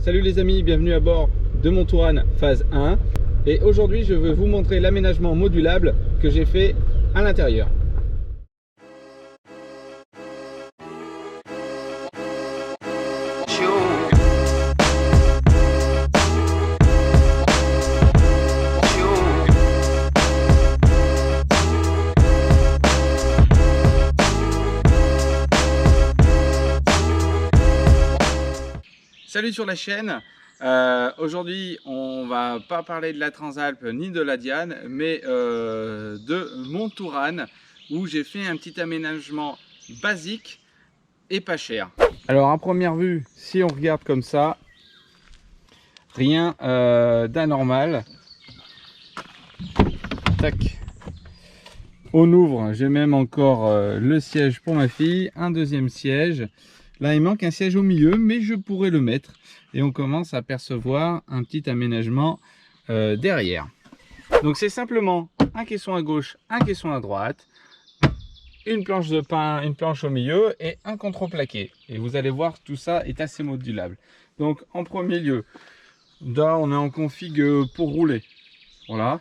Salut les amis, bienvenue à bord de mon Touran phase 1. Et aujourd'hui je vais vous montrer l'aménagement modulable que j'ai fait à l'intérieur. Salut sur la chaîne. Aujourd'hui on va pas parler de la Transalp ni de la Diane, mais de mon Touran où j'ai fait un petit aménagement basique et pas cher. Alors à première vue, si on regarde comme ça, rien d'anormal. Tac. On ouvre, j'ai même encore le siège pour ma fille, un deuxième siège. Là il manque un siège au milieu, mais je pourrais le mettre. Et on commence à percevoir un petit aménagement derrière. Donc c'est simplement un caisson à gauche, un caisson à droite, une planche de pin, une planche au milieu et un contreplaqué. Et vous allez voir, tout ça est assez modulable. Donc en premier lieu, là on est en config pour rouler. Voilà.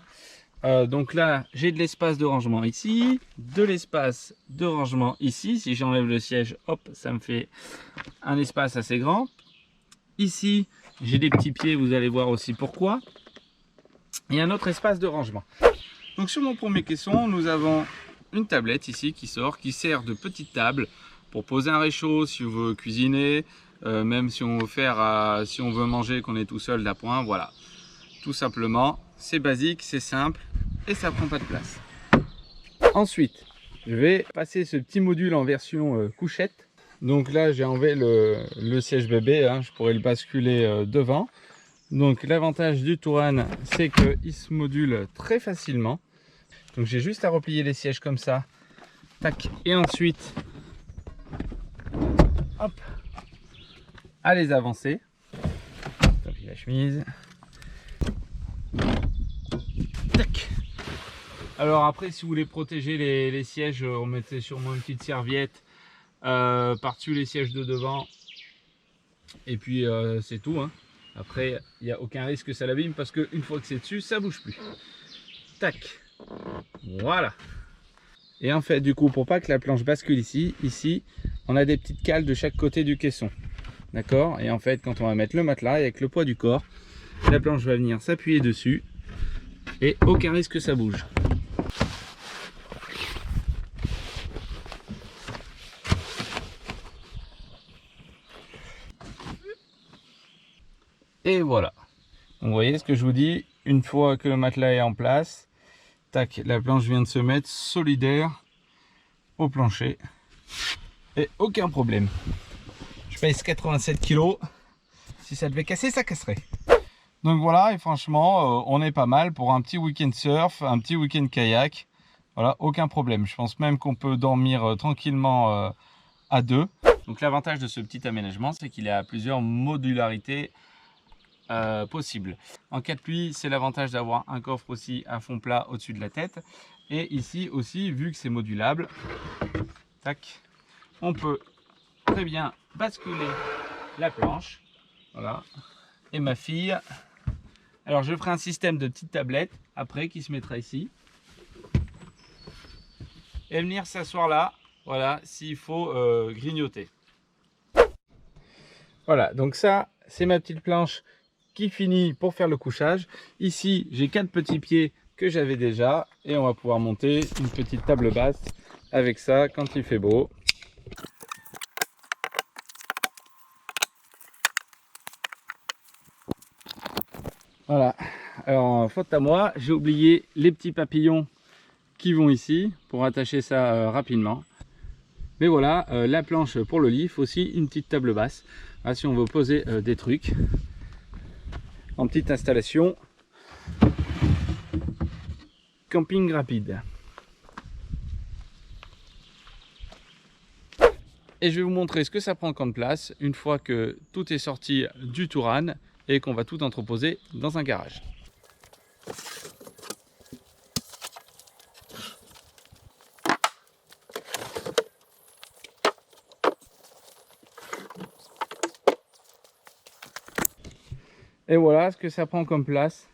Donc là j'ai de l'espace de rangement ici, de l'espace de rangement ici. Si j'enlève le siège, hop, ça me fait un espace assez grand. Ici j'ai des petits pieds, vous allez voir aussi pourquoi. Et un autre espace de rangement. Donc sur mon premier caisson, nous avons une tablette ici qui sort, qui sert de petite table pour poser un réchaud si on veut cuisiner, même si on veut faire, si on veut manger, qu'on est tout seul d'appoint, voilà. Tout simplement, c'est basique, c'est simple et ça prend pas de place. Ensuite, je vais passer ce petit module en version couchette. Donc là, j'ai enlevé le siège bébé, hein, je pourrais le basculer devant. Donc l'avantage du Touran, c'est qu'il se module très facilement. Donc j'ai juste à replier les sièges comme ça. Tac. Et ensuite, hop, à les avancer. La chemise. Tac. Alors après, si vous voulez protéger les sièges, on mettait sûrement une petite serviette par-dessus les sièges de devant. Et puis c'est tout. Hein. Après, il n'y a aucun risque que ça l'abîme parce qu'une fois que c'est dessus, ça bouge plus. Tac. Voilà. Et en fait, du coup, pour pas que la planche bascule ici, on a des petites cales de chaque côté du caisson. D'accord? Et en fait, quand on va mettre le matelas, avec le poids du corps, la planche va venir s'appuyer dessus et aucun risque que ça bouge. Et voilà. Donc, vous voyez ce que je vous dis, une fois que le matelas est en place, tac, la planche vient de se mettre solidaire au plancher et aucun problème. Je pèse 87 kg, si ça devait casser, ça casserait. Donc voilà, et franchement, on est pas mal pour un petit week-end surf, un petit week-end kayak. Voilà, aucun problème. Je pense même qu'on peut dormir tranquillement à deux. Donc l'avantage de ce petit aménagement, c'est qu'il a plusieurs modularités possibles. En cas de pluie, c'est l'avantage d'avoir un coffre aussi à fond plat au-dessus de la tête. Et ici aussi, vu que c'est modulable, tac, on peut très bien basculer la planche. Voilà. Et ma fille, alors je ferai un système de petite tablette après qui se mettra ici et venir s'asseoir là, voilà, s'il faut grignoter. Voilà, donc ça c'est ma petite planche qui finit pour faire le couchage. Ici j'ai 4 petits pieds que j'avais déjà et on va pouvoir monter une petite table basse avec ça quand il fait beau. Voilà, alors faute à moi, j'ai oublié les petits papillons qui vont ici pour attacher ça rapidement. Mais voilà, la planche pour le lit, aussi une petite table basse. Là, si on veut poser des trucs en petite installation camping rapide. Et je vais vous montrer ce que ça prend comme place une fois que tout est sorti du Touran et qu'on va tout entreposer dans un garage. Et voilà ce que ça prend comme place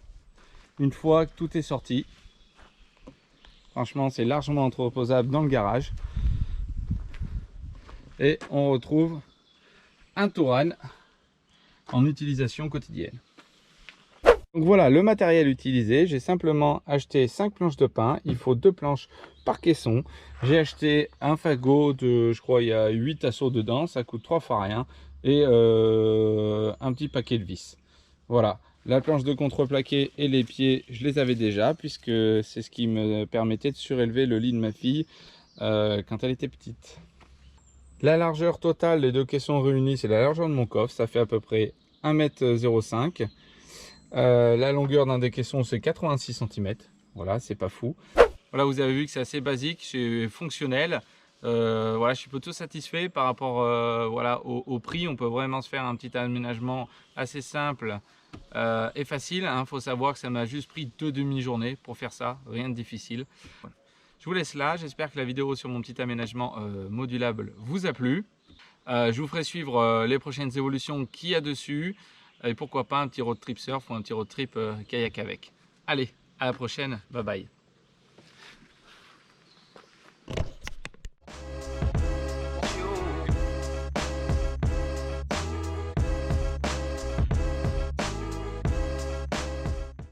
une fois que tout est sorti. Franchement, c'est largement entreposable dans le garage. Et on retrouve un Touran en utilisation quotidienne. Donc voilà le matériel utilisé. J'ai simplement acheté 5 planches de pin. Il faut 2 planches par caisson. J'ai acheté un fagot de, je crois il y a 8 assauts dedans. Ça coûte 3 fois rien. Et un petit paquet de vis. Voilà. La planche de contreplaqué et les pieds, je les avais déjà, puisque c'est ce qui me permettait de surélever le lit de ma fille quand elle était petite. La largeur totale des 2 caissons réunis, c'est la largeur de mon coffre. Ça fait à peu près 1,05 m. La longueur d'un des caissons, c'est 86 cm. Voilà, c'est pas fou. Voilà, vous avez vu que c'est assez basique, c'est fonctionnel. Voilà, je suis plutôt satisfait par rapport voilà, au prix. On peut vraiment se faire un petit aménagement assez simple et facile. Il faut savoir que ça m'a juste pris 2 demi-journées pour faire ça, rien de difficile. Voilà. Je vous laisse là, j'espère que la vidéo sur mon petit aménagement modulable vous a plu. Je vous ferai suivre les prochaines évolutions qu'il y a dessus. Et pourquoi pas un petit road trip surf ou un petit road trip kayak avec. Allez, à la prochaine, bye bye.